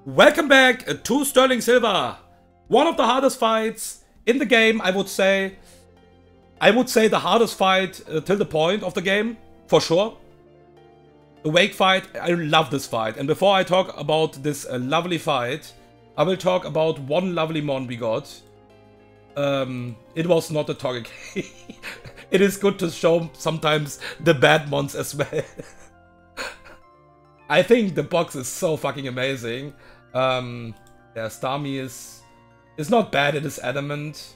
Welcome back to Sterling Silver. One of the hardest fights in the game, I would say. I would say the hardest fight till the point of the game, for sure. The Wake fight, I love this fight. And before I talk about this lovely fight, I will talk about one lovely mon we got. It was not a target. It is good to show sometimes the bad mons as well. I think the box is so fucking amazing. Yeah, Starmie is not bad, it is adamant.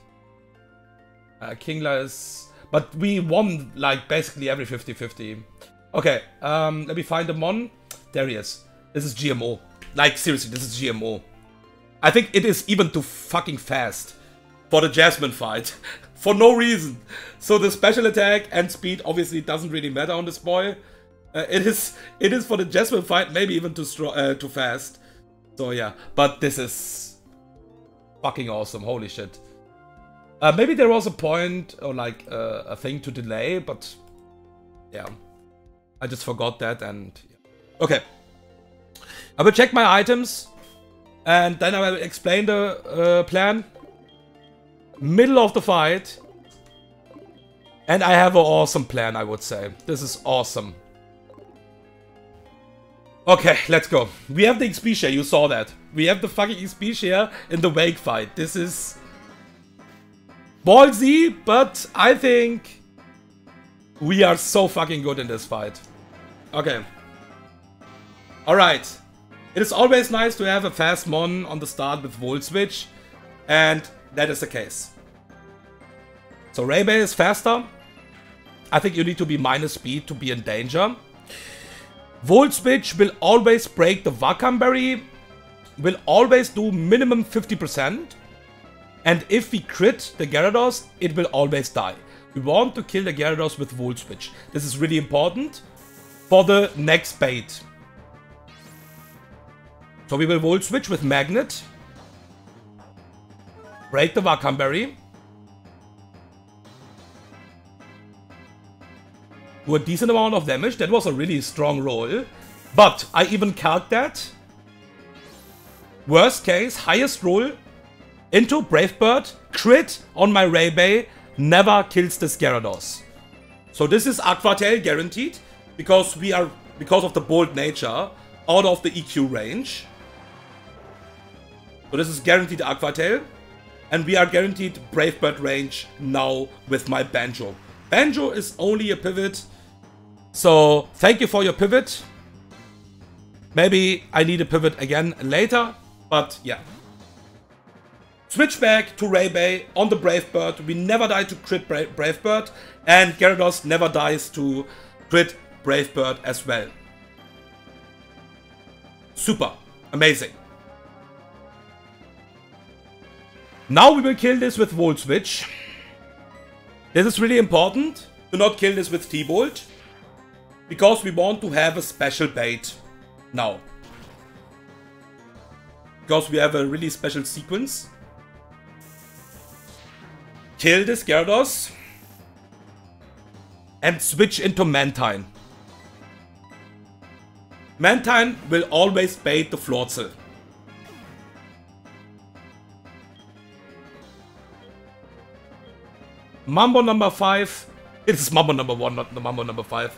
Kingler is... But we won, like, basically every 50-50. Okay, let me find the mon. There he is. This is GMO. Like, seriously, this is GMO. I think it is even too fucking fast for the Jasmine fight. For no reason. So the special attack and speed obviously doesn't really matter on this boy. It is for the Jasmine fight, maybe even too fast. So yeah, but this is fucking awesome. Holy shit. Maybe there was a point or like a thing to delay, but yeah, I just forgot that. And yeah. Okay, I will check my items and then I will explain the plan. Middle of the fight, and I have an awesome plan. I would say this is awesome. Okay, let's go. We have the XP share, you saw that. We have the fucking XP share in the Wake fight. This is ballsy, but I think we are so fucking good in this fight. Okay. Alright. It is always nice to have a fast mon on the start with Volt Switch, and that is the case. So Raybay is faster. I think you need to be minus speed to be in danger. Volt Switch will always break the Wakam Berry, will always do minimum 50%, and if we crit the Gyarados, it will always die. We want to kill the Gyarados with Volt Switch. This is really important for the next bait. So we will Volt Switch with Magnet, break the Wakam Berry, do a decent amount of damage. That was a really strong roll. But I even calced that. Worst case, highest roll into Brave Bird, crit on my Raybay, never kills the Gyarados. So this is Aqua Tail guaranteed, because we are, because of the bold nature, out of the EQ range. So this is guaranteed Aqua Tail. And we are guaranteed Brave Bird range now with my Banjo. Banjo is only a pivot. So, thank you for your pivot. Maybe I need a pivot again later, but yeah. Switch back to Raybay on the Brave Bird. We never die to crit Brave Bird, and Gyarados never dies to crit Brave Bird as well. Super. Amazing. Now we will kill this with Volt Switch. This is really important. Do not kill this with T-Bolt, because we want to have a special bait now. Because we have a really special sequence. Kill this Gyarados and switch into Mantine. Mantine will always bait the Floatzel. Mambo number 5. It is Mambo number 1, not the Mambo number 5.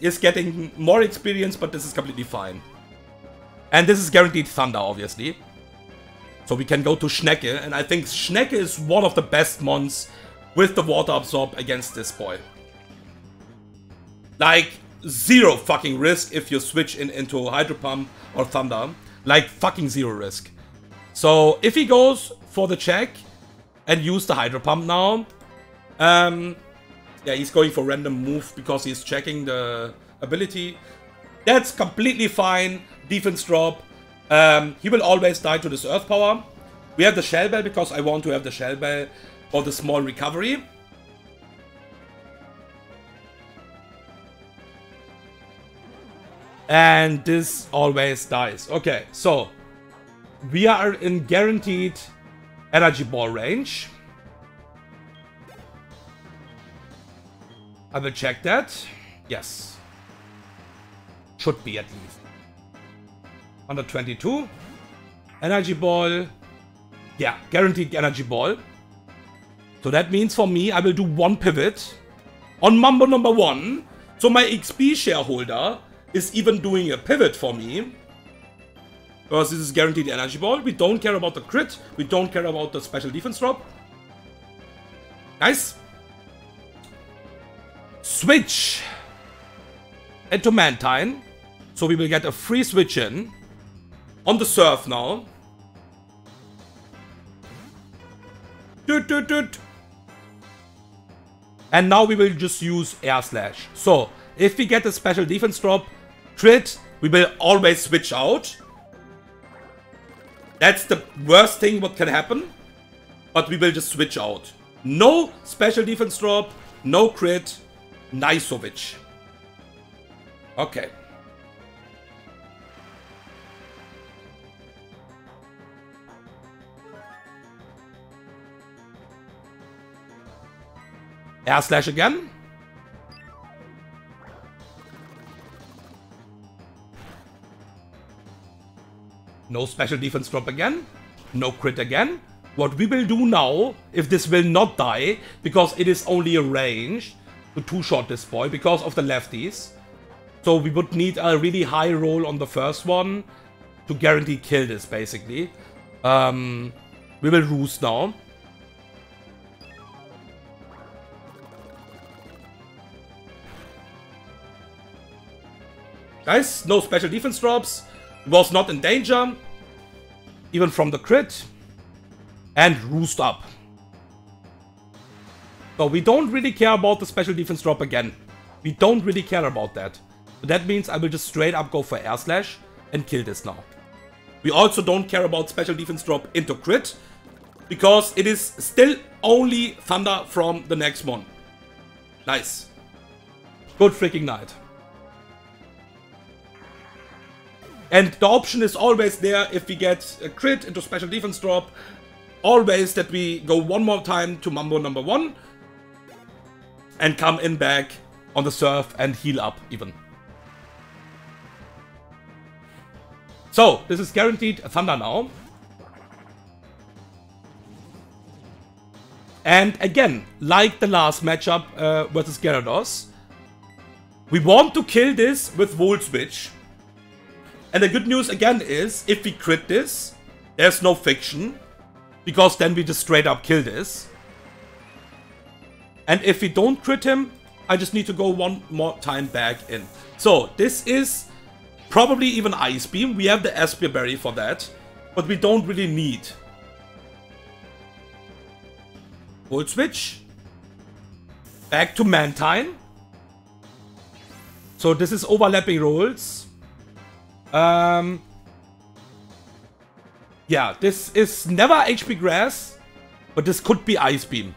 Is getting more experience, but this is completely fine. And this is guaranteed Thunder, obviously. So we can go to Schnecke, and I think Schnecke is one of the best mons with the Water Absorb against this boy. Like, zero fucking risk if you switch into Hydro Pump or Thunder. Like, fucking zero risk. So, if he goes for the check and use the Hydro Pump now, yeah, he's going for random move because he's checking the ability. That's completely fine. Defense drop. He will always die to this Earth Power. We have the Shell Bell because I want to have the Shell Bell for the small recovery. And this always dies. Okay, so we are in guaranteed Energy Ball range. I will check that. Yes. Should be at least. 122. Energy ball. Yeah, guaranteed energy ball. So that means for me, I will do 1 pivot on Mambo number 1. So my XP shareholder is even doing a pivot for me. Because this is guaranteed energy ball. We don't care about the crit. We don't care about the special defense drop. Nice. Switch into Mantine. So we will get a free switch in. On the surf now. And now we will just use Air Slash. So, if we get a special defense drop, crit, we will always switch out. That's the worst thing what can happen. But we will just switch out. No special defense drop, no crit, nice switch. Okay. Air Slash again. No special defense drop again. No crit again. What we will do now, if this will not die, because it is only a range to two-shot this boy because of the lefties. So we would need a really high roll on the first one to guarantee kill this, basically. We will roost now. Guys, no special defense drops. Was not in danger. Even from the crit. And roost up. So we don't really care about the special defense drop again. We don't really care about that. So that means I will just straight up go for Air Slash and kill this now. We also don't care about special defense drop into crit. Because it is still only Thunder from the next one. Nice. Good freaking night. And the option is always there if we get a crit into special defense drop. Always that we go one more time to Mambo number 1. And come in back on the surf and heal up even. So, this is guaranteed Thunder now. And again, like the last matchup versus Gyarados, we want to kill this with Volt Switch. And the good news again is, if we crit this, there's no fiction. Because then we just straight up kill this. And if we don't crit him, I just need to go one more time back in. So, this is probably even Ice Beam. We have the Espia Berry for that. But we don't really need. Volt Switch. Back to Mantine. So, this is overlapping rolls. Yeah, this is never HP Grass, but this could be Ice Beam.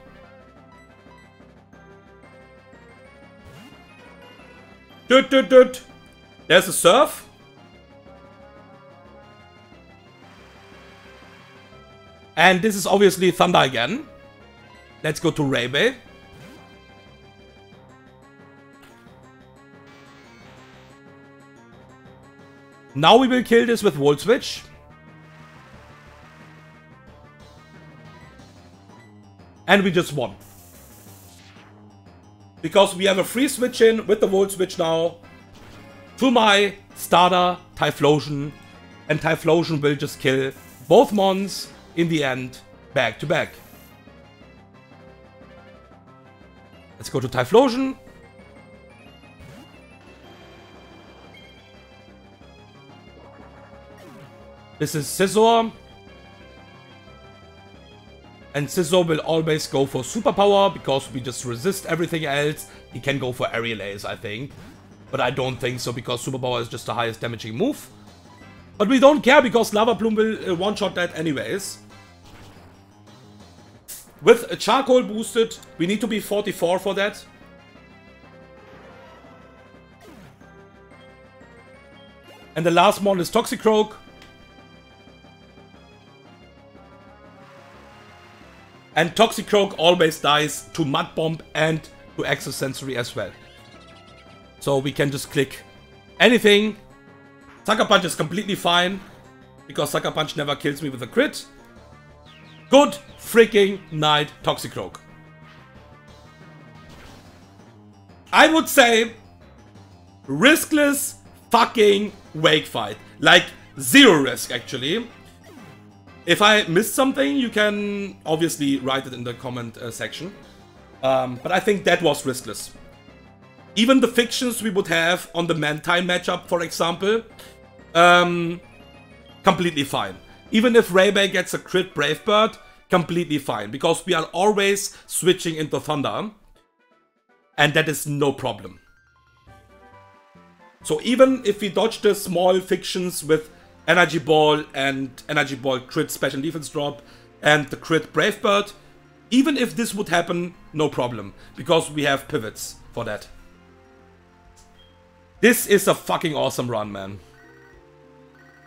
There's a Surf. And this is obviously Thunder again. Let's go to Raybay. Now we will kill this with Volt Switch. And we just won. Because we have a free switch in with the Volt Switch now. To my starter, Typhlosion. And Typhlosion will just kill both mons in the end, back to back. Let's go to Typhlosion. This is Scizor. And Scizor will always go for Superpower, because we just resist everything else. He can go for Aerial Ace, I think. But I don't think so, because Superpower is just the highest damaging move. But we don't care, because Lava Plume will one-shot that anyways. With a Charcoal boosted, we need to be 44 for that. And the last mon is Toxicroak. And Toxicroak always dies to Mud Bomb and to Exosensory as well. So we can just click anything Sucker Punch is completely fine, because Sucker Punch never kills me with a crit. Good freaking night, Toxicroak. I would say riskless fucking Wake Fight. Like, zero risk, actually. If I missed something, you can obviously write it in the comment section. But I think that was riskless. Even the fictions we would have on the Mantine matchup, for example, completely fine. Even if Raybay gets a crit Brave Bird, completely fine. Because we are always switching into Thunder. And that is no problem. So even if we dodge the small fictions with Energy Ball and Energy Ball crit special defense drop and the crit Brave Bird, even if this would happen, no problem. Because we have pivots for that. This is a fucking awesome run, man.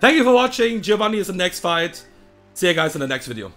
Thank you for watching. Giovanni is the next fight. See you guys in the next video.